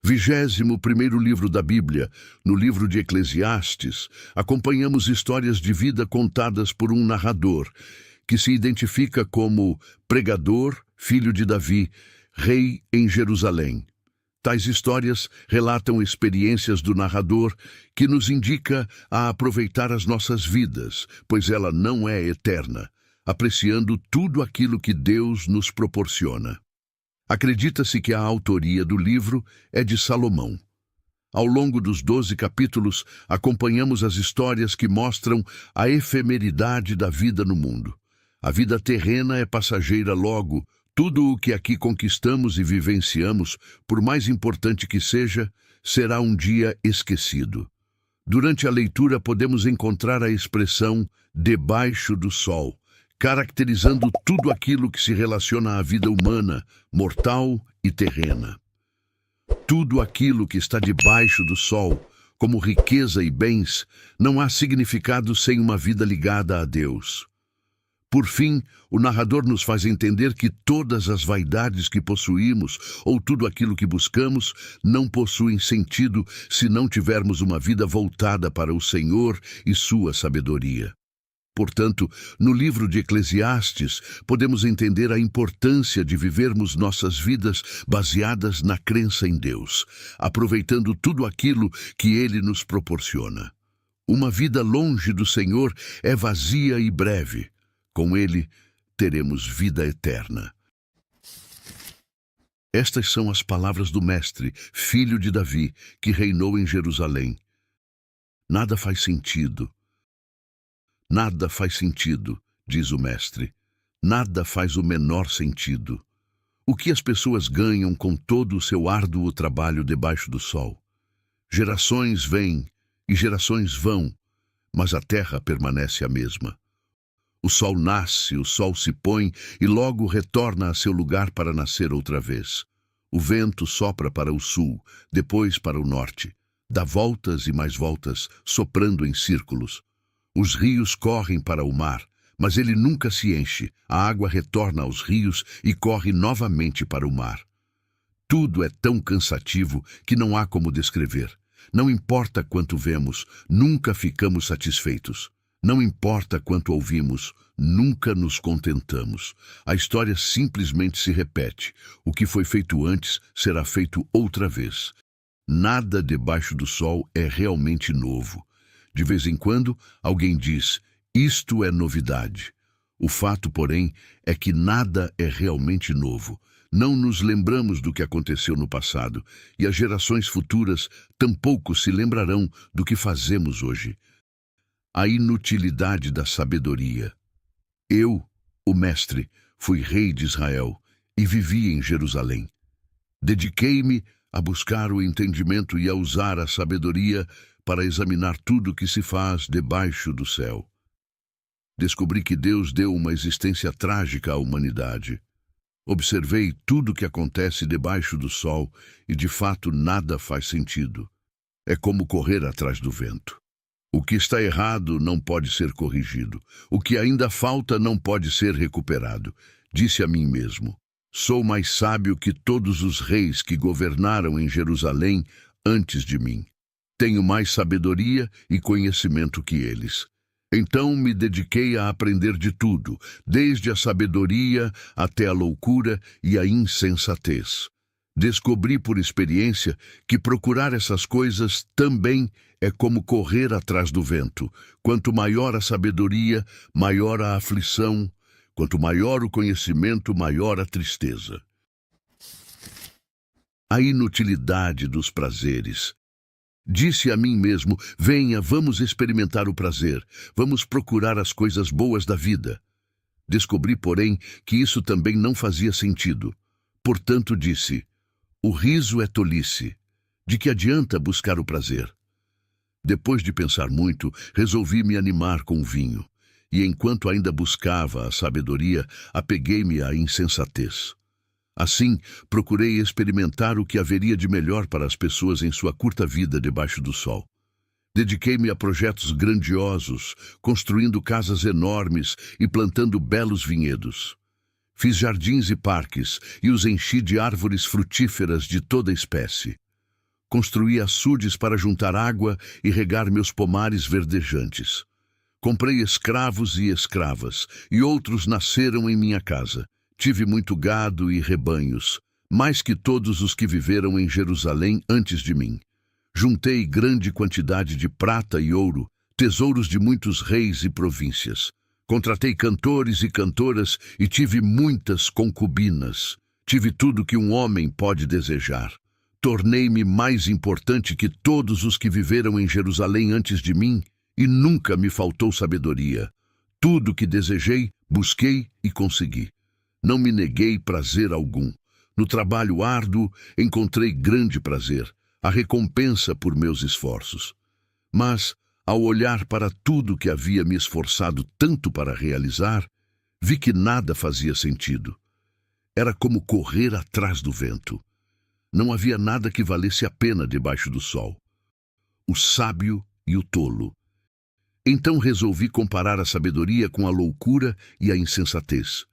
21º livro da Bíblia, no livro de Eclesiastes, acompanhamos histórias de vida contadas por um narrador, que se identifica como pregador, filho de Davi, rei em Jerusalém. Tais histórias relatam experiências do narrador que nos indica a aproveitar as nossas vidas, pois ela não é eterna, apreciando tudo aquilo que Deus nos proporciona. Acredita-se que a autoria do livro é de Salomão. Ao longo dos 12 capítulos, acompanhamos as histórias que mostram a efemeridade da vida no mundo. A vida terrena é passageira logo. Tudo o que aqui conquistamos e vivenciamos, por mais importante que seja, será um dia esquecido. Durante a leitura podemos encontrar a expressão "debaixo do sol", caracterizando tudo aquilo que se relaciona à vida humana, mortal e terrena. Tudo aquilo que está debaixo do sol, como riqueza e bens, não há significado sem uma vida ligada a Deus. Por fim, o narrador nos faz entender que todas as vaidades que possuímos, ou tudo aquilo que buscamos, não possuem sentido se não tivermos uma vida voltada para o Senhor e sua sabedoria. Portanto, no livro de Eclesiastes, podemos entender a importância de vivermos nossas vidas baseadas na crença em Deus, aproveitando tudo aquilo que Ele nos proporciona. Uma vida longe do Senhor é vazia e breve. Com Ele, teremos vida eterna. Estas são as palavras do Mestre, filho de Davi, que reinou em Jerusalém. Nada faz sentido. Nada faz sentido, diz o Mestre. Nada faz o menor sentido. O que as pessoas ganham com todo o seu árduo trabalho debaixo do sol? Gerações vêm e gerações vão, mas a terra permanece a mesma. O sol nasce, o sol se põe e logo retorna a seu lugar para nascer outra vez. O vento sopra para o sul, depois para o norte. Dá voltas e mais voltas, soprando em círculos. Os rios correm para o mar, mas ele nunca se enche. A água retorna aos rios e corre novamente para o mar. Tudo é tão cansativo que não há como descrever. Não importa quanto vemos, nunca ficamos satisfeitos. Não importa quanto ouvimos, nunca nos contentamos. A história simplesmente se repete. O que foi feito antes será feito outra vez. Nada debaixo do sol é realmente novo. De vez em quando, alguém diz, isto é novidade. O fato, porém, é que nada é realmente novo. Não nos lembramos do que aconteceu no passado, e as gerações futuras tampouco se lembrarão do que fazemos hoje. A inutilidade da sabedoria. Eu, o Mestre, fui rei de Israel e vivi em Jerusalém. Dediquei-me a buscar o entendimento e a usar a sabedoria para examinar tudo o que se faz debaixo do céu. Descobri que Deus deu uma existência trágica à humanidade. Observei tudo o que acontece debaixo do sol e, de fato, nada faz sentido. É como correr atrás do vento. O que está errado não pode ser corrigido. O que ainda falta não pode ser recuperado. Disse a mim mesmo, sou mais sábio que todos os reis que governaram em Jerusalém antes de mim. Tenho mais sabedoria e conhecimento que eles. Então me dediquei a aprender de tudo, desde a sabedoria até a loucura e a insensatez. Descobri por experiência que procurar essas coisas também é como correr atrás do vento. Quanto maior a sabedoria, maior a aflição. Quanto maior o conhecimento, maior a tristeza. A inutilidade dos prazeres. Disse a mim mesmo, venha, vamos experimentar o prazer, vamos procurar as coisas boas da vida. Descobri, porém, que isso também não fazia sentido. Portanto, disse, o riso é tolice. De que adianta buscar o prazer? Depois de pensar muito, resolvi me animar com o vinho. E enquanto ainda buscava a sabedoria, apeguei-me à insensatez. Assim, procurei experimentar o que haveria de melhor para as pessoas em sua curta vida debaixo do sol. Dediquei-me a projetos grandiosos, construindo casas enormes e plantando belos vinhedos. Fiz jardins e parques e os enchi de árvores frutíferas de toda espécie. Construí açudes para juntar água e regar meus pomares verdejantes. Comprei escravos e escravas, e outros nasceram em minha casa. Tive muito gado e rebanhos, mais que todos os que viveram em Jerusalém antes de mim. Juntei grande quantidade de prata e ouro, tesouros de muitos reis e províncias. Contratei cantores e cantoras e tive muitas concubinas. Tive tudo que um homem pode desejar. Tornei-me mais importante que todos os que viveram em Jerusalém antes de mim, e nunca me faltou sabedoria. Tudo que desejei, busquei e consegui. Não me neguei prazer algum. No trabalho árduo, encontrei grande prazer, a recompensa por meus esforços. Mas, ao olhar para tudo que havia me esforçado tanto para realizar, vi que nada fazia sentido. Era como correr atrás do vento. Não havia nada que valesse a pena debaixo do sol. O sábio e o tolo. Então resolvi comparar a sabedoria com a loucura e a insensatez.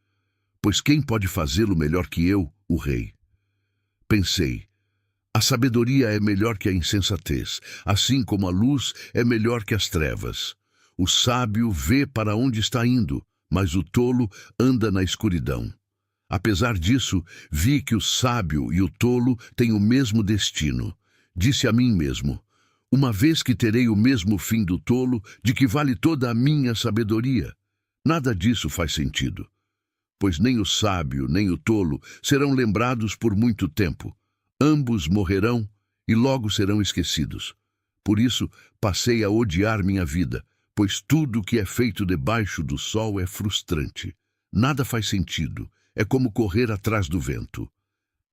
Pois quem pode fazê-lo melhor que eu, o rei? Pensei, a sabedoria é melhor que a insensatez, assim como a luz é melhor que as trevas. O sábio vê para onde está indo, mas o tolo anda na escuridão. Apesar disso, vi que o sábio e o tolo têm o mesmo destino. Disse a mim mesmo, uma vez que terei o mesmo fim do tolo, de que vale toda a minha sabedoria? Nada disso faz sentido. Pois nem o sábio nem o tolo serão lembrados por muito tempo. Ambos morrerão e logo serão esquecidos. Por isso, passei a odiar minha vida, pois tudo o que é feito debaixo do sol é frustrante. Nada faz sentido. É como correr atrás do vento.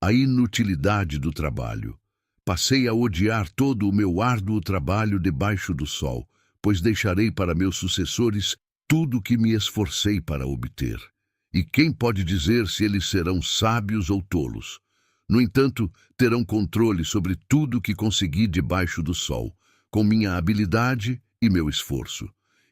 A inutilidade do trabalho. Passei a odiar todo o meu árduo trabalho debaixo do sol, pois deixarei para meus sucessores tudo o que me esforcei para obter. E quem pode dizer se eles serão sábios ou tolos? No entanto, terão controle sobre tudo o que consegui debaixo do sol, com minha habilidade e meu esforço.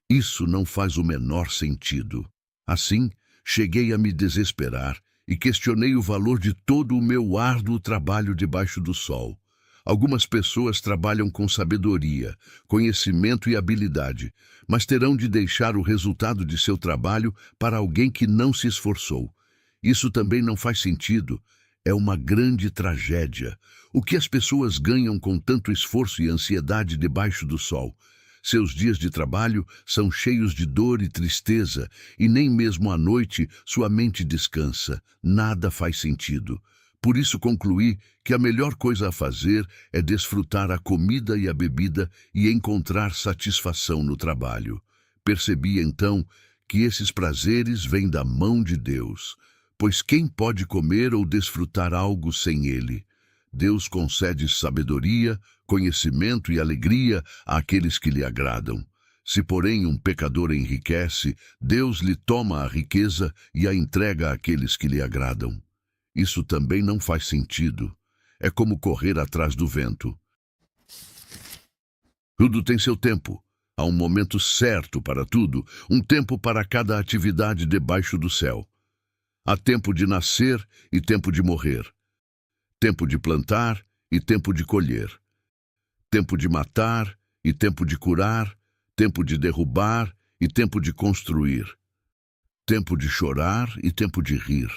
Isso não faz o menor sentido. Assim, cheguei a me desesperar e questionei o valor de todo o meu árduo trabalho debaixo do sol. Algumas pessoas trabalham com sabedoria, conhecimento e habilidade, mas terão de deixar o resultado de seu trabalho para alguém que não se esforçou. Isso também não faz sentido. É uma grande tragédia. O que as pessoas ganham com tanto esforço e ansiedade debaixo do sol? Seus dias de trabalho são cheios de dor e tristeza, e nem mesmo à noite sua mente descansa. Nada faz sentido. Por isso concluí que a melhor coisa a fazer é desfrutar a comida e a bebida e encontrar satisfação no trabalho. Percebi então que esses prazeres vêm da mão de Deus, pois quem pode comer ou desfrutar algo sem Ele? Deus concede sabedoria, conhecimento e alegria àqueles que lhe agradam. Se, porém, um pecador enriquece, Deus lhe toma a riqueza e a entrega àqueles que lhe agradam. Isso também não faz sentido. É como correr atrás do vento. Tudo tem seu tempo. Há um momento certo para tudo, um tempo para cada atividade debaixo do céu. Há tempo de nascer e tempo de morrer. Tempo de plantar e tempo de colher. Tempo de matar e tempo de curar. Tempo de derrubar e tempo de construir. Tempo de chorar e tempo de rir.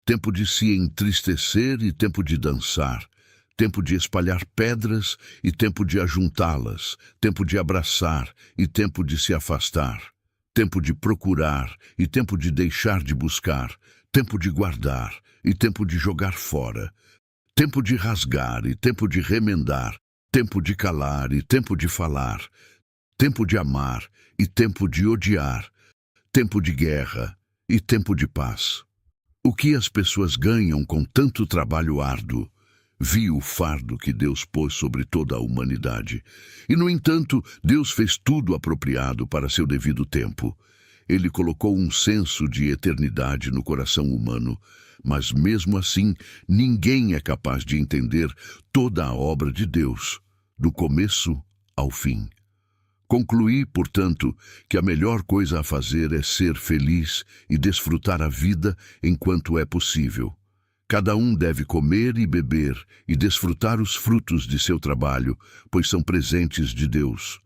Tempo de se entristecer e tempo de dançar. Tempo de espalhar pedras e tempo de ajuntá-las. Tempo de abraçar e tempo de se afastar. Tempo de procurar e tempo de deixar de buscar. Tempo de guardar e tempo de jogar fora. Tempo de rasgar e tempo de remendar, tempo de calar e tempo de falar, tempo de amar e tempo de odiar, tempo de guerra e tempo de paz. O que as pessoas ganham com tanto trabalho árduo? Vi o fardo que Deus pôs sobre toda a humanidade. E, no entanto, Deus fez tudo apropriado para seu devido tempo. Ele colocou um senso de eternidade no coração humano, mas mesmo assim, ninguém é capaz de entender toda a obra de Deus, do começo ao fim. Concluí, portanto, que a melhor coisa a fazer é ser feliz e desfrutar a vida enquanto é possível. Cada um deve comer e beber e desfrutar os frutos de seu trabalho, pois são presentes de Deus.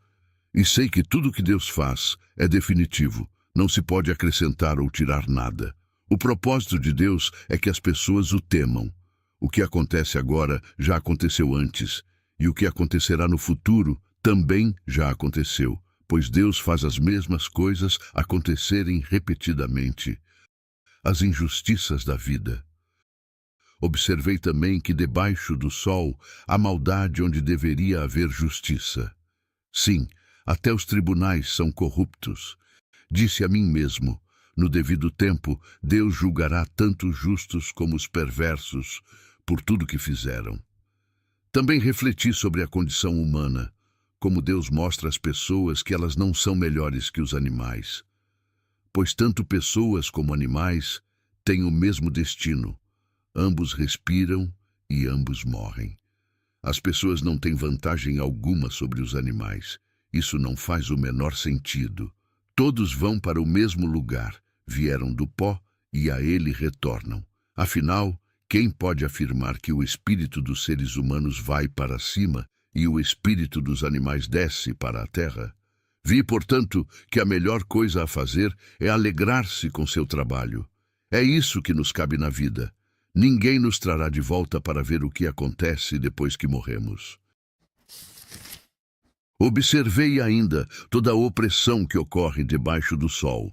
E sei que tudo que Deus faz é definitivo, não se pode acrescentar ou tirar nada. O propósito de Deus é que as pessoas o temam. O que acontece agora já aconteceu antes, e o que acontecerá no futuro também já aconteceu, pois Deus faz as mesmas coisas acontecerem repetidamente. As injustiças da vida. Observei também que debaixo do sol há maldade onde deveria haver justiça. Sim, até os tribunais são corruptos. Disse a mim mesmo, no devido tempo, Deus julgará tanto os justos como os perversos por tudo que fizeram. Também refleti sobre a condição humana, como Deus mostra às pessoas que elas não são melhores que os animais. Pois tanto pessoas como animais têm o mesmo destino. Ambos respiram e ambos morrem. As pessoas não têm vantagem alguma sobre os animais. Isso não faz o menor sentido. Todos vão para o mesmo lugar, vieram do pó e a ele retornam. Afinal, quem pode afirmar que o espírito dos seres humanos vai para cima e o espírito dos animais desce para a terra? Vi, portanto, que a melhor coisa a fazer é alegrar-se com seu trabalho. É isso que nos cabe na vida. Ninguém nos trará de volta para ver o que acontece depois que morremos. Observei ainda toda a opressão que ocorre debaixo do sol.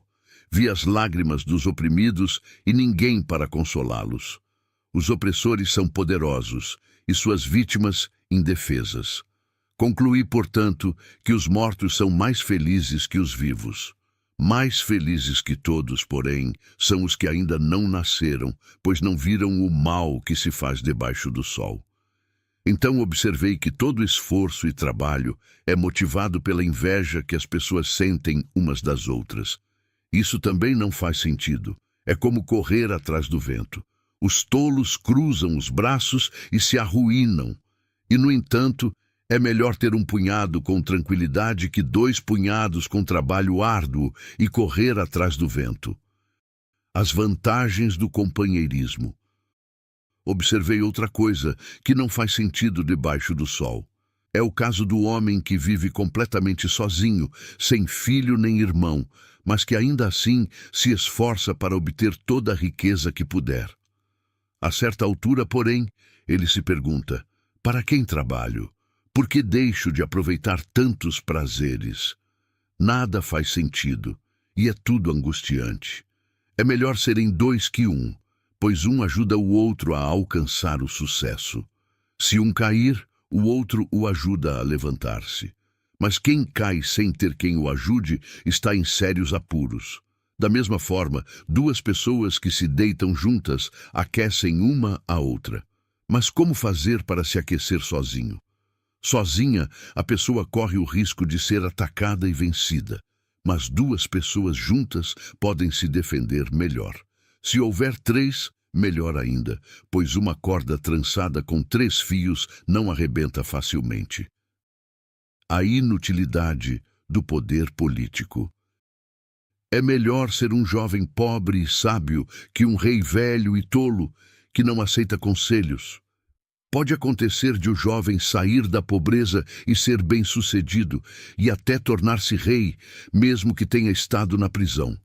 Vi as lágrimas dos oprimidos e ninguém para consolá-los. Os opressores são poderosos e suas vítimas indefesas. Concluí, portanto, que os mortos são mais felizes que os vivos. Mais felizes que todos, porém, são os que ainda não nasceram, pois não viram o mal que se faz debaixo do sol. Então observei que todo esforço e trabalho é motivado pela inveja que as pessoas sentem umas das outras. Isso também não faz sentido. É como correr atrás do vento. Os tolos cruzam os braços e se arruinam. E, no entanto, é melhor ter um punhado com tranquilidade que 2 punhados com trabalho árduo e correr atrás do vento. As vantagens do companheirismo. Observei outra coisa que não faz sentido debaixo do sol. É o caso do homem que vive completamente sozinho, sem filho nem irmão, mas que ainda assim se esforça para obter toda a riqueza que puder. A certa altura, porém, ele se pergunta: para quem trabalho? Por que deixo de aproveitar tantos prazeres? Nada faz sentido, e é tudo angustiante. É melhor serem 2 que 1, pois um ajuda o outro a alcançar o sucesso. Se um cair, o outro o ajuda a levantar-se. Mas quem cai sem ter quem o ajude está em sérios apuros. Da mesma forma, 2 pessoas que se deitam juntas aquecem uma a outra. Mas como fazer para se aquecer sozinho? Sozinha, a pessoa corre o risco de ser atacada e vencida. Mas 2 pessoas juntas podem se defender melhor. Se houver 3, melhor ainda, pois uma corda trançada com 3 fios não arrebenta facilmente. A inutilidade do poder político. É melhor ser um jovem pobre e sábio que um rei velho e tolo que não aceita conselhos. Pode acontecer de o jovem sair da pobreza e ser bem-sucedido e até tornar-se rei, mesmo que tenha estado na prisão.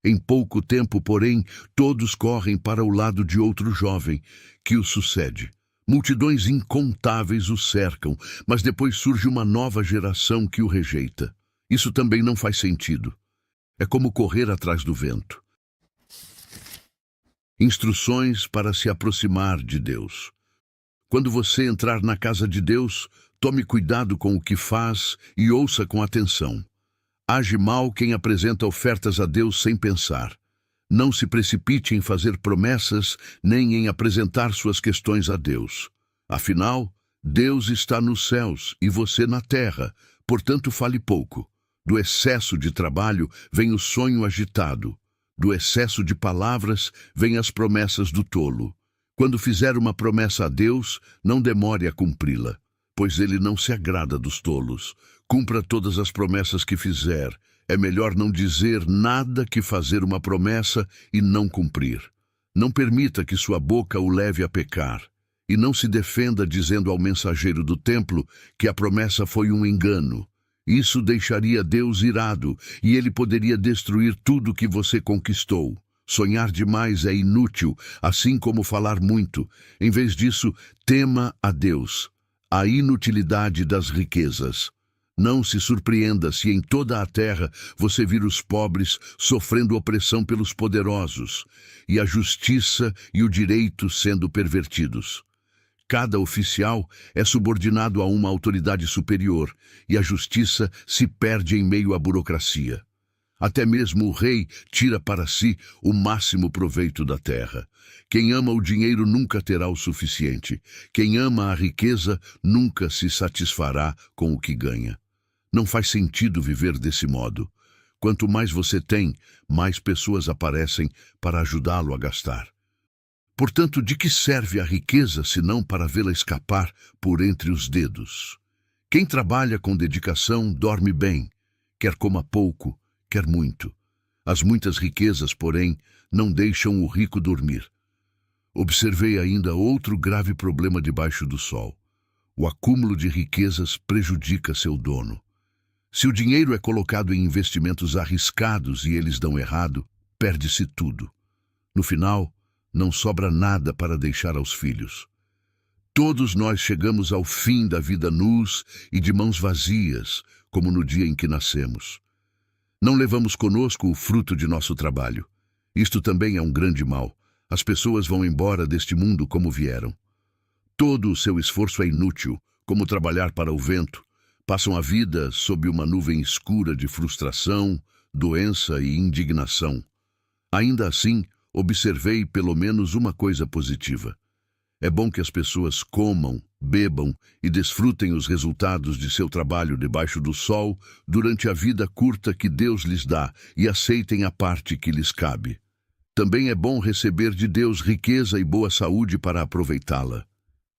Em pouco tempo, porém, todos correm para o lado de outro jovem que o sucede. Multidões incontáveis o cercam, mas depois surge uma nova geração que o rejeita. Isso também não faz sentido. É como correr atrás do vento. Instruções para se aproximar de Deus. Quando você entrar na casa de Deus, tome cuidado com o que faz e ouça com atenção. Age mal quem apresenta ofertas a Deus sem pensar. Não se precipite em fazer promessas, nem em apresentar suas questões a Deus. Afinal, Deus está nos céus e você na terra, portanto fale pouco. Do excesso de trabalho vem o sonho agitado. Do excesso de palavras vem as promessas do tolo. Quando fizer uma promessa a Deus, não demore a cumpri-la, pois ele não se agrada dos tolos. Cumpra todas as promessas que fizer. É melhor não dizer nada que fazer uma promessa e não cumprir. Não permita que sua boca o leve a pecar. E não se defenda dizendo ao mensageiro do templo que a promessa foi um engano. Isso deixaria Deus irado e ele poderia destruir tudo que você conquistou. Sonhar demais é inútil, assim como falar muito. Em vez disso, tema a Deus. A inutilidade das riquezas. Não se surpreenda se em toda a terra você vir os pobres sofrendo opressão pelos poderosos, e a justiça e o direito sendo pervertidos. Cada oficial é subordinado a uma autoridade superior, e a justiça se perde em meio à burocracia. Até mesmo o rei tira para si o máximo proveito da terra. Quem ama o dinheiro nunca terá o suficiente. Quem ama a riqueza nunca se satisfará com o que ganha. Não faz sentido viver desse modo. Quanto mais você tem, mais pessoas aparecem para ajudá-lo a gastar. Portanto, de que serve a riqueza senão para vê-la escapar por entre os dedos? Quem trabalha com dedicação dorme bem, quer coma pouco, quer muito. As muitas riquezas, porém, não deixam o rico dormir. Observei ainda outro grave problema debaixo do sol. O acúmulo de riquezas prejudica seu dono. Se o dinheiro é colocado em investimentos arriscados e eles dão errado, perde-se tudo. No final, não sobra nada para deixar aos filhos. Todos nós chegamos ao fim da vida nus e de mãos vazias, como no dia em que nascemos. Não levamos conosco o fruto de nosso trabalho. Isto também é um grande mal. As pessoas vão embora deste mundo como vieram. Todo o seu esforço é inútil, como trabalhar para o vento. Passam a vida sob uma nuvem escura de frustração, doença e indignação. Ainda assim, observei pelo menos uma coisa positiva. É bom que as pessoas comam, bebam e desfrutem os resultados de seu trabalho debaixo do sol durante a vida curta que Deus lhes dá e aceitem a parte que lhes cabe. Também é bom receber de Deus riqueza e boa saúde para aproveitá-la.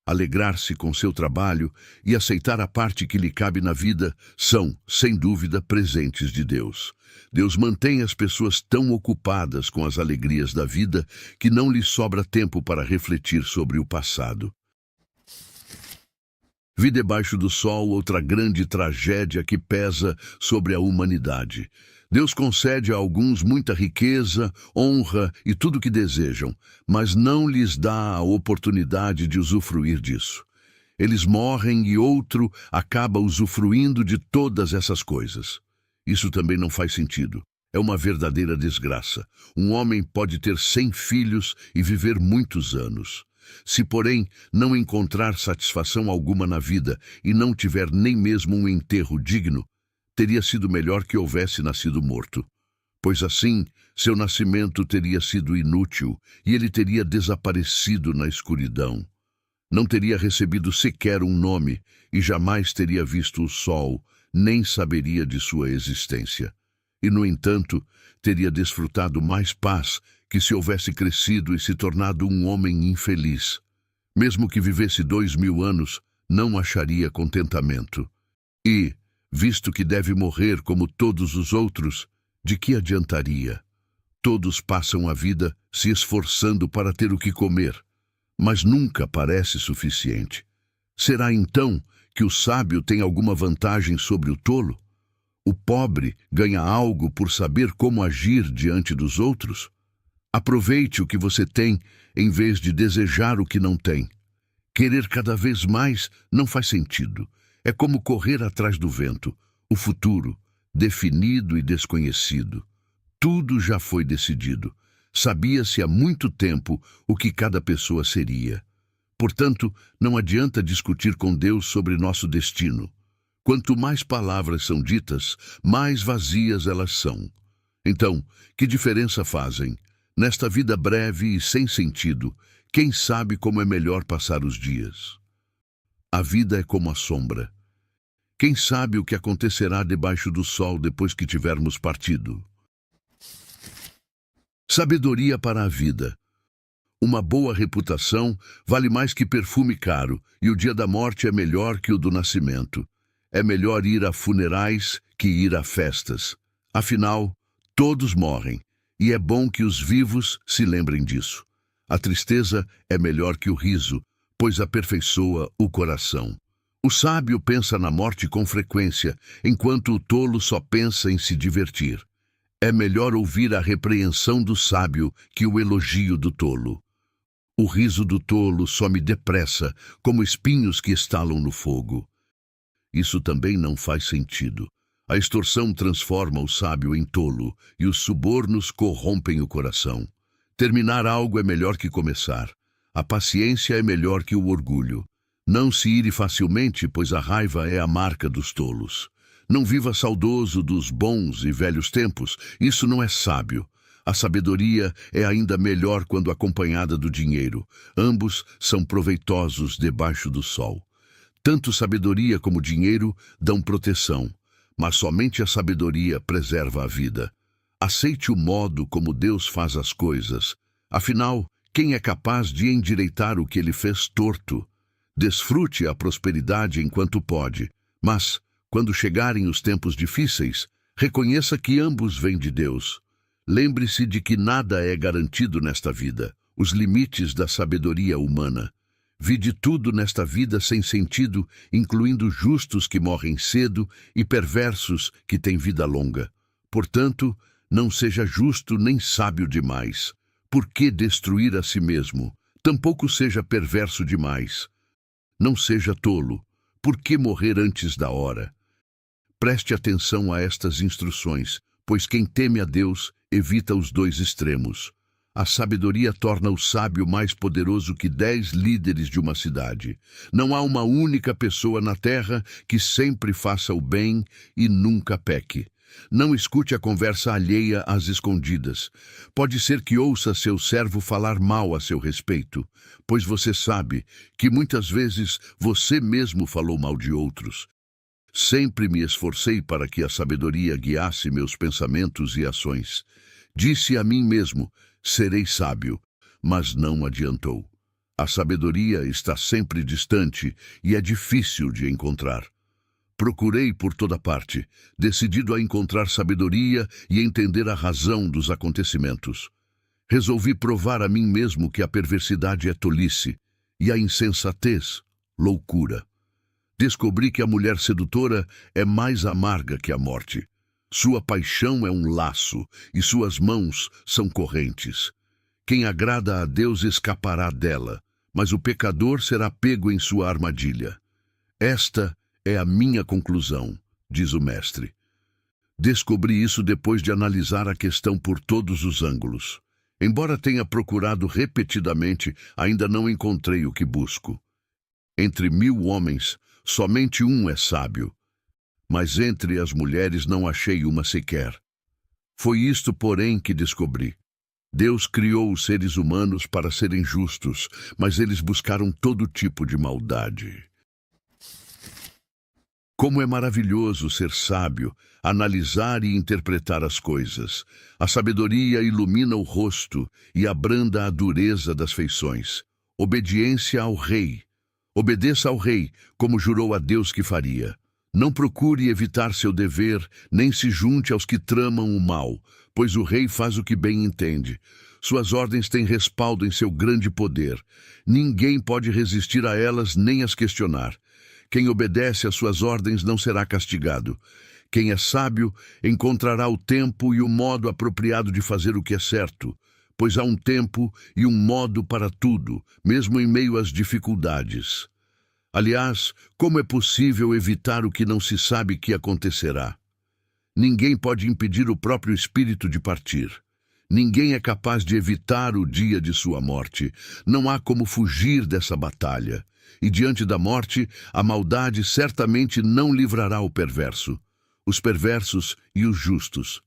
Alegrar-se com seu trabalho e aceitar a parte que lhe cabe na vida são, sem dúvida, presentes de Deus. Deus mantém as pessoas tão ocupadas com as alegrias da vida que não lhes sobra tempo para refletir sobre o passado. Vi debaixo do sol outra grande tragédia que pesa sobre a humanidade. Deus concede a alguns muita riqueza, honra e tudo o que desejam, mas não lhes dá a oportunidade de usufruir disso. Eles morrem e outro acaba usufruindo de todas essas coisas. Isso também não faz sentido. É uma verdadeira desgraça. Um homem pode ter 100 filhos e viver muitos anos. Se, porém, não encontrar satisfação alguma na vida e não tiver nem mesmo um enterro digno, teria sido melhor que houvesse nascido morto. Pois assim, seu nascimento teria sido inútil e ele teria desaparecido na escuridão. Não teria recebido sequer um nome e jamais teria visto o sol, nem saberia de sua existência. E, no entanto, teria desfrutado mais paz que se houvesse crescido e se tornado um homem infeliz. Mesmo que vivesse 2000 anos, não acharia contentamento. E, visto que deve morrer como todos os outros, de que adiantaria? Todos passam a vida se esforçando para ter o que comer, mas nunca parece suficiente. Será então que o sábio tem alguma vantagem sobre o tolo? O pobre ganha algo por saber como agir diante dos outros? Aproveite o que você tem em vez de desejar o que não tem. Querer cada vez mais não faz sentido. É como correr atrás do vento. O futuro, definido e desconhecido. Tudo já foi decidido. Sabia-se há muito tempo o que cada pessoa seria. Portanto, não adianta discutir com Deus sobre nosso destino. Quanto mais palavras são ditas, mais vazias elas são. Então, que diferença fazem? Nesta vida breve e sem sentido, quem sabe como é melhor passar os dias? A vida é como a sombra. Quem sabe o que acontecerá debaixo do sol depois que tivermos partido? Sabedoria para a vida. Uma boa reputação vale mais que perfume caro, e o dia da morte é melhor que o do nascimento. É melhor ir a funerais que ir a festas. Afinal, todos morrem, e é bom que os vivos se lembrem disso. A tristeza é melhor que o riso, pois aperfeiçoa o coração. O sábio pensa na morte com frequência, enquanto o tolo só pensa em se divertir. É melhor ouvir a repreensão do sábio que o elogio do tolo. O riso do tolo some depressa, como espinhos que estalam no fogo. Isso também não faz sentido. A extorsão transforma o sábio em tolo, e os subornos corrompem o coração. Terminar algo é melhor que começar. A paciência é melhor que o orgulho. Não se ire facilmente, pois a raiva é a marca dos tolos. Não viva saudoso dos bons e velhos tempos, isso não é sábio. A sabedoria é ainda melhor quando acompanhada do dinheiro. Ambos são proveitosos debaixo do sol. Tanto sabedoria como dinheiro dão proteção, mas somente a sabedoria preserva a vida. Aceite o modo como Deus faz as coisas. Afinal, quem é capaz de endireitar o que ele fez torto? Desfrute a prosperidade enquanto pode, mas, quando chegarem os tempos difíceis, reconheça que ambos vêm de Deus. Lembre-se de que nada é garantido nesta vida, os limites da sabedoria humana. Vide tudo nesta vida sem sentido, incluindo justos que morrem cedo e perversos que têm vida longa. Portanto, não seja justo nem sábio demais. Por que destruir a si mesmo? Tampouco seja perverso demais. Não seja tolo. Por que morrer antes da hora? Preste atenção a estas instruções, pois quem teme a Deus evita os dois extremos. A sabedoria torna o sábio mais poderoso que 10 líderes de uma cidade. Não há uma única pessoa na terra que sempre faça o bem e nunca peque. Não escute a conversa alheia às escondidas. Pode ser que ouça seu servo falar mal a seu respeito, pois você sabe que muitas vezes você mesmo falou mal de outros. Sempre me esforcei para que a sabedoria guiasse meus pensamentos e ações. Disse a mim mesmo: serei sábio, mas não adiantou. A sabedoria está sempre distante e é difícil de encontrar. Procurei por toda parte, decidido a encontrar sabedoria e entender a razão dos acontecimentos. Resolvi provar a mim mesmo que a perversidade é tolice e a insensatez, loucura. Descobri que a mulher sedutora é mais amarga que a morte. Sua paixão é um laço e suas mãos são correntes. Quem agrada a Deus escapará dela, mas o pecador será pego em sua armadilha. Esta é a minha conclusão, diz o mestre. Descobri isso depois de analisar a questão por todos os ângulos. Embora tenha procurado repetidamente, ainda não encontrei o que busco. Entre 1000 homens, somente um é sábio. Mas entre as mulheres não achei uma sequer. Foi isto, porém, que descobri. Deus criou os seres humanos para serem justos, mas eles buscaram todo tipo de maldade. Como é maravilhoso ser sábio, analisar e interpretar as coisas. A sabedoria ilumina o rosto e abranda a dureza das feições. Obediência ao rei. Obedeça ao rei, como jurou a Deus que faria. Não procure evitar seu dever, nem se junte aos que tramam o mal, pois o rei faz o que bem entende. Suas ordens têm respaldo em seu grande poder. Ninguém pode resistir a elas nem as questionar. Quem obedece às suas ordens não será castigado. Quem é sábio encontrará o tempo e o modo apropriado de fazer o que é certo, pois há um tempo e um modo para tudo, mesmo em meio às dificuldades. Aliás, como é possível evitar o que não se sabe que acontecerá? Ninguém pode impedir o próprio espírito de partir. Ninguém é capaz de evitar o dia de sua morte. Não há como fugir dessa batalha. E diante da morte, a maldade certamente não livrará o perverso, os perversos e os justos.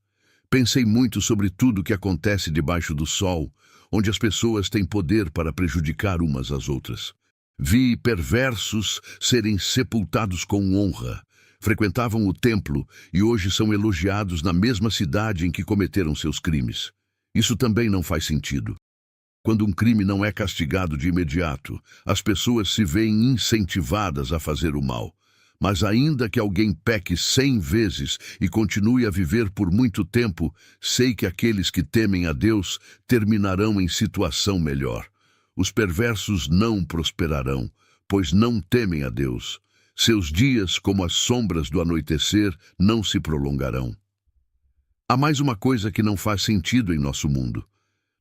Pensei muito sobre tudo o que acontece debaixo do sol, onde as pessoas têm poder para prejudicar umas às outras. Vi perversos serem sepultados com honra. Frequentavam o templo e hoje são elogiados na mesma cidade em que cometeram seus crimes. Isso também não faz sentido. Quando um crime não é castigado de imediato, as pessoas se veem incentivadas a fazer o mal. Mas ainda que alguém peque 100 vezes e continue a viver por muito tempo, sei que aqueles que temem a Deus terminarão em situação melhor. Os perversos não prosperarão, pois não temem a Deus. Seus dias, como as sombras do anoitecer, não se prolongarão. Há mais uma coisa que não faz sentido em nosso mundo.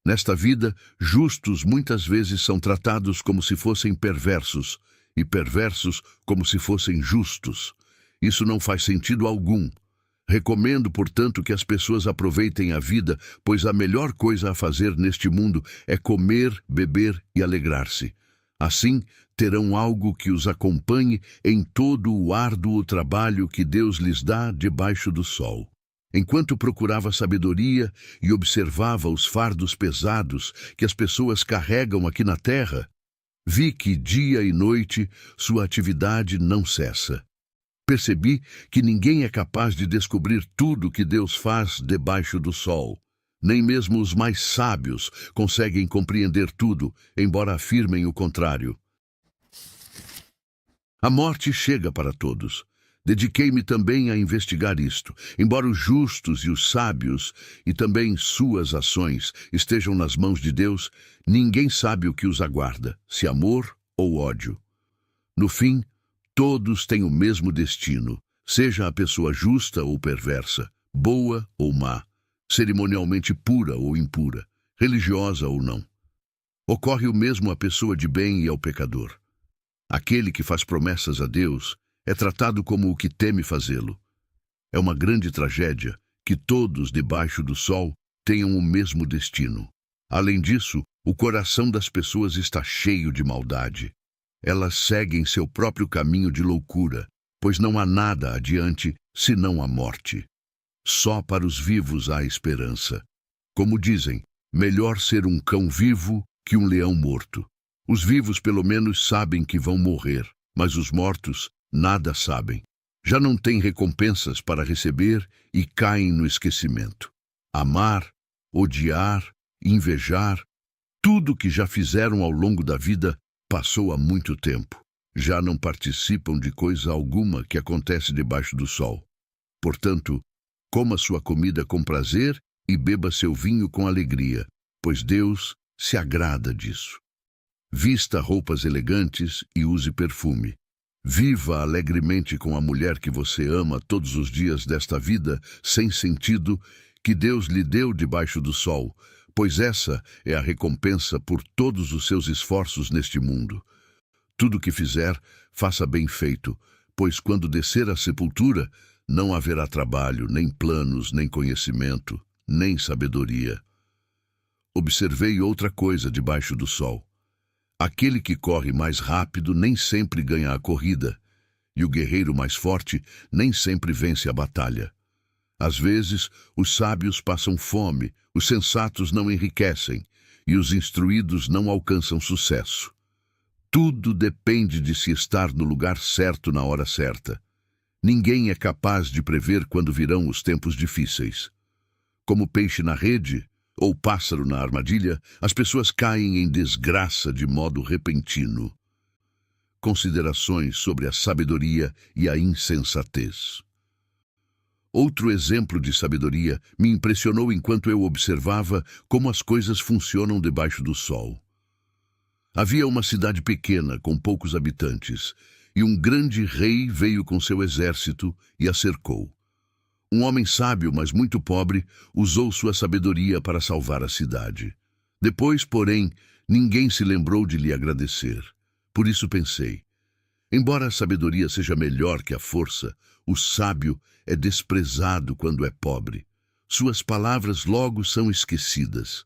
Nesta vida, justos muitas vezes são tratados como se fossem perversos, e perversos como se fossem justos. Isso não faz sentido algum. Recomendo, portanto, que as pessoas aproveitem a vida, pois a melhor coisa a fazer neste mundo é comer, beber e alegrar-se. Assim, terão algo que os acompanhe em todo o árduo trabalho que Deus lhes dá debaixo do sol. Enquanto procurava sabedoria e observava os fardos pesados que as pessoas carregam aqui na terra, vi que dia e noite sua atividade não cessa. Percebi que ninguém é capaz de descobrir tudo que Deus faz debaixo do sol. Nem mesmo os mais sábios conseguem compreender tudo, embora afirmem o contrário. A morte chega para todos. Dediquei-me também a investigar isto. Embora os justos e os sábios, e também suas ações, estejam nas mãos de Deus, ninguém sabe o que os aguarda, se amor ou ódio. No fim, todos têm o mesmo destino, seja a pessoa justa ou perversa, boa ou má, cerimonialmente pura ou impura, religiosa ou não. Ocorre o mesmo à pessoa de bem e ao pecador. Aquele que faz promessas a Deus é tratado como o que teme fazê-lo. É uma grande tragédia que todos debaixo do sol tenham o mesmo destino. Além disso, o coração das pessoas está cheio de maldade. Elas seguem seu próprio caminho de loucura, pois não há nada adiante senão a morte. Só para os vivos há esperança. Como dizem, melhor ser um cão vivo que um leão morto. Os vivos pelo menos sabem que vão morrer, mas os mortos nada sabem. Já não têm recompensas para receber e caem no esquecimento. Amar, odiar, invejar, tudo que já fizeram ao longo da vida passou há muito tempo. Já não participam de coisa alguma que acontece debaixo do sol. Portanto, coma sua comida com prazer e beba seu vinho com alegria, pois Deus se agrada disso. Vista roupas elegantes e use perfume. Viva alegremente com a mulher que você ama todos os dias desta vida sem sentido que Deus lhe deu debaixo do sol, pois essa é a recompensa por todos os seus esforços neste mundo. Tudo o que fizer, faça bem feito, pois quando descer à sepultura, não haverá trabalho, nem planos, nem conhecimento, nem sabedoria. Observei outra coisa debaixo do sol. Aquele que corre mais rápido nem sempre ganha a corrida, e o guerreiro mais forte nem sempre vence a batalha. Às vezes, os sábios passam fome, os sensatos não enriquecem, e os instruídos não alcançam sucesso. Tudo depende de se estar no lugar certo na hora certa. Ninguém é capaz de prever quando virão os tempos difíceis. Como peixe na rede, ou pássaro na armadilha, as pessoas caem em desgraça de modo repentino. Considerações sobre a sabedoria e a insensatez. Outro exemplo de sabedoria me impressionou enquanto eu observava como as coisas funcionam debaixo do sol. Havia uma cidade pequena com poucos habitantes, e um grande rei veio com seu exército e a cercou. Um homem sábio, mas muito pobre, usou sua sabedoria para salvar a cidade. Depois, porém, ninguém se lembrou de lhe agradecer. Por isso pensei, embora a sabedoria seja melhor que a força, o sábio é desprezado quando é pobre. Suas palavras logo são esquecidas.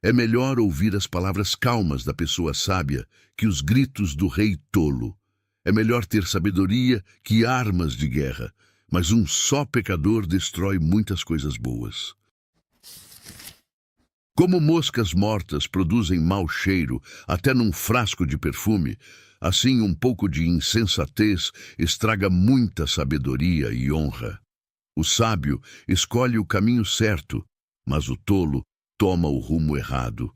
É melhor ouvir as palavras calmas da pessoa sábia que os gritos do rei tolo. É melhor ter sabedoria que armas de guerra, mas um só pecador destrói muitas coisas boas. Como moscas mortas produzem mau cheiro até num frasco de perfume, assim um pouco de insensatez estraga muita sabedoria e honra. O sábio escolhe o caminho certo, mas o tolo toma o rumo errado.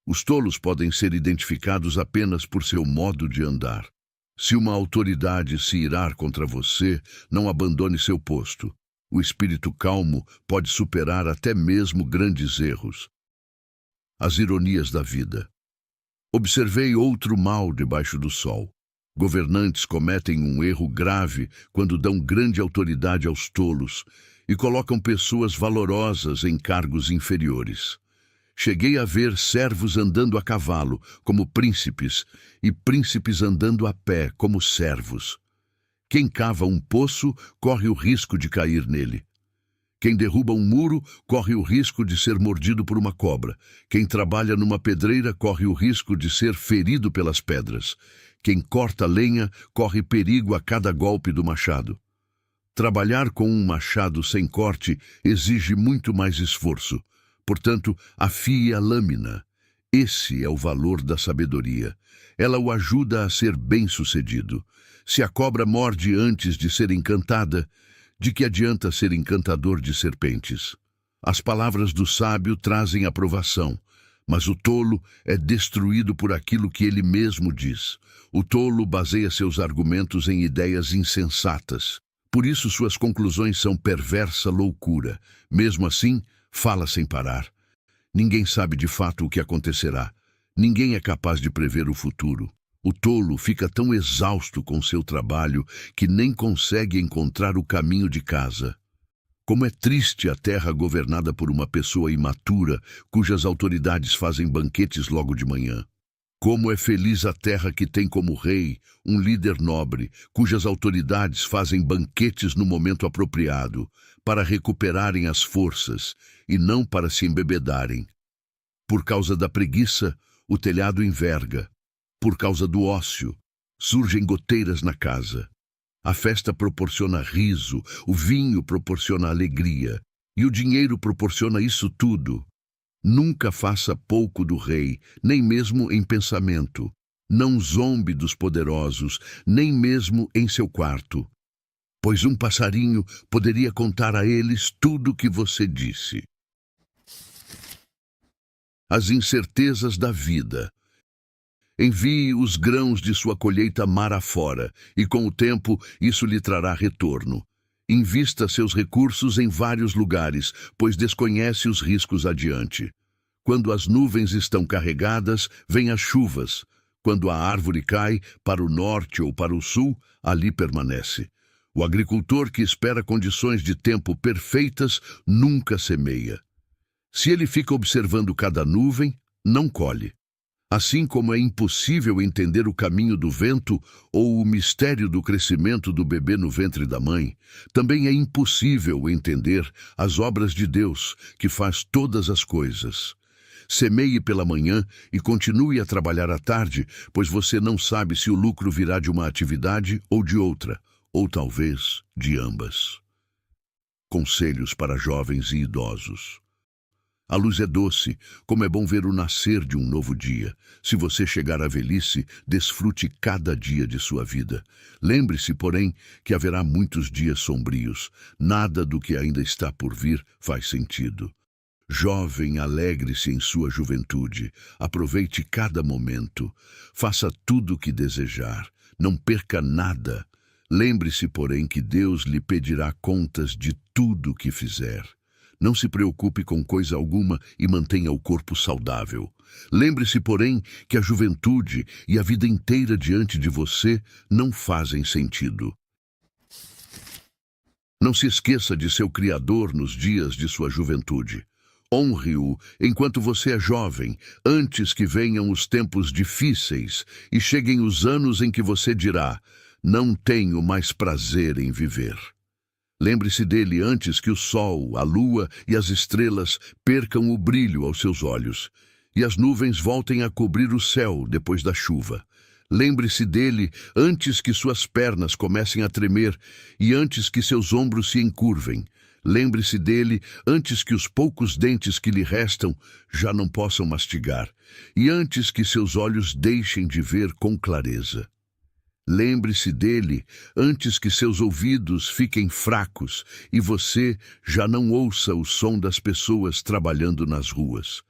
Os tolos podem ser identificados apenas por seu modo de andar. Se uma autoridade se irar contra você, não abandone seu posto. O espírito calmo pode superar até mesmo grandes erros. As ironias da vida. Observei outro mal debaixo do sol. Governantes cometem um erro grave quando dão grande autoridade aos tolos e colocam pessoas valorosas em cargos inferiores. Cheguei a ver servos andando a cavalo, como príncipes, e príncipes andando a pé, como servos. Quem cava um poço corre o risco de cair nele. Quem derruba um muro corre o risco de ser mordido por uma cobra. Quem trabalha numa pedreira corre o risco de ser ferido pelas pedras. Quem corta lenha corre perigo a cada golpe do machado. Trabalhar com um machado sem corte exige muito mais esforço. Portanto, afie a lâmina. Esse é o valor da sabedoria. Ela o ajuda a ser bem-sucedido. Se a cobra morde antes de ser encantada, de que adianta ser encantador de serpentes? As palavras do sábio trazem aprovação, mas o tolo é destruído por aquilo que ele mesmo diz. O tolo baseia seus argumentos em ideias insensatas. Por isso suas conclusões são perversa loucura. Mesmo assim, fala sem parar. Ninguém sabe de fato o que acontecerá. Ninguém é capaz de prever o futuro. O tolo fica tão exausto com seu trabalho que nem consegue encontrar o caminho de casa. Como é triste a terra governada por uma pessoa imatura, cujas autoridades fazem banquetes logo de manhã. Como é feliz a terra que tem como rei um líder nobre, cujas autoridades fazem banquetes no momento apropriado, para recuperarem as forças e não para se embebedarem. Por causa da preguiça, o telhado enverga. Por causa do ócio, surgem goteiras na casa. A festa proporciona riso, o vinho proporciona alegria, e o dinheiro proporciona isso tudo. Nunca faça pouco do rei, nem mesmo em pensamento. Não zombe dos poderosos, nem mesmo em seu quarto. Pois um passarinho poderia contar a eles tudo o que você disse. As incertezas da vida. Envie os grãos de sua colheita mar afora, e com o tempo isso lhe trará retorno. Invista seus recursos em vários lugares, pois desconhece os riscos adiante. Quando as nuvens estão carregadas, vêm as chuvas. Quando a árvore cai para o norte ou para o sul, ali permanece. O agricultor que espera condições de tempo perfeitas nunca semeia. Se ele fica observando cada nuvem, não colhe. Assim como é impossível entender o caminho do vento ou o mistério do crescimento do bebê no ventre da mãe, também é impossível entender as obras de Deus, que faz todas as coisas. Semeie pela manhã e continue a trabalhar à tarde, pois você não sabe se o lucro virá de uma atividade ou de outra, ou talvez de ambas. Conselhos para jovens e idosos. A luz é doce, como é bom ver o nascer de um novo dia. Se você chegar à velhice, desfrute cada dia de sua vida. Lembre-se, porém, que haverá muitos dias sombrios. Nada do que ainda está por vir faz sentido. Jovem, alegre-se em sua juventude. Aproveite cada momento. Faça tudo o que desejar. Não perca nada. Lembre-se, porém, que Deus lhe pedirá contas de tudo o que fizer. Não se preocupe com coisa alguma e mantenha o corpo saudável. Lembre-se, porém, que a juventude e a vida inteira diante de você não fazem sentido. Não se esqueça de seu Criador nos dias de sua juventude. Honre-o enquanto você é jovem, antes que venham os tempos difíceis e cheguem os anos em que você dirá: não tenho mais prazer em viver. Lembre-se dele antes que o sol, a lua e as estrelas percam o brilho aos seus olhos, e as nuvens voltem a cobrir o céu depois da chuva. Lembre-se dele antes que suas pernas comecem a tremer e antes que seus ombros se encurvem. Lembre-se dele antes que os poucos dentes que lhe restam já não possam mastigar, e antes que seus olhos deixem de ver com clareza. Lembre-se dele antes que seus ouvidos fiquem fracos e você já não ouça o som das pessoas trabalhando nas ruas.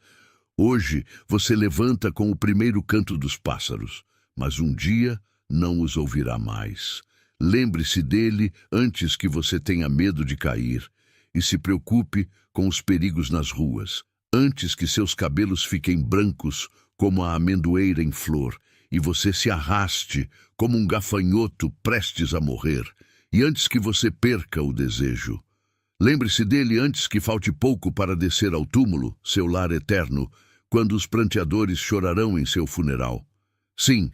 Hoje você levanta com o primeiro canto dos pássaros, mas um dia não os ouvirá mais. Lembre-se dele antes que você tenha medo de cair e se preocupe com os perigos nas ruas, antes que seus cabelos fiquem brancos como a amendoeira em flor, e você se arraste como um gafanhoto prestes a morrer, e antes que você perca o desejo. Lembre-se dele antes que falte pouco para descer ao túmulo, seu lar eterno, quando os pranteadores chorarão em seu funeral. Sim,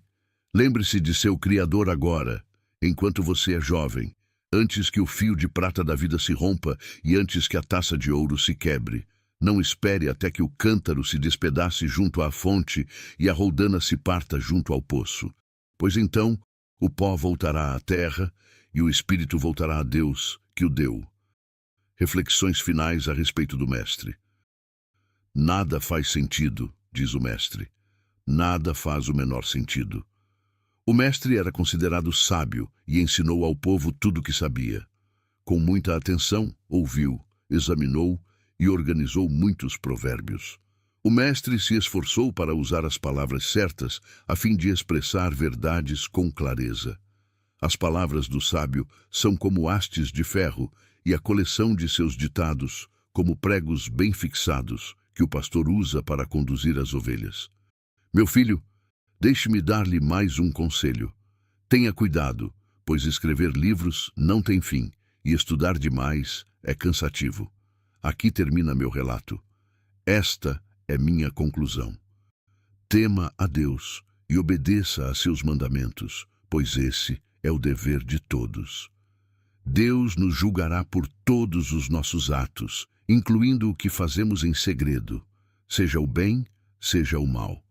lembre-se de seu Criador agora, enquanto você é jovem, antes que o fio de prata da vida se rompa e antes que a taça de ouro se quebre. Não espere até que o cântaro se despedace junto à fonte e a roldana se parta junto ao poço, pois então o pó voltará à terra e o espírito voltará a Deus que o deu. Reflexões finais a respeito do Mestre. Nada faz sentido, diz o Mestre. Nada faz o menor sentido. O Mestre era considerado sábio e ensinou ao povo tudo o que sabia. Com muita atenção, ouviu, examinou e organizou muitos provérbios. O Mestre se esforçou para usar as palavras certas a fim de expressar verdades com clareza. As palavras do sábio são como hastes de ferro e a coleção de seus ditados como pregos bem fixados que o pastor usa para conduzir as ovelhas. Meu filho, deixe-me dar-lhe mais um conselho. Tenha cuidado, pois escrever livros não tem fim e estudar demais é cansativo. Aqui termina meu relato. Esta é minha conclusão. Tema a Deus e obedeça a seus mandamentos, pois esse é o dever de todos. Deus nos julgará por todos os nossos atos, incluindo o que fazemos em segredo, seja o bem, seja o mal.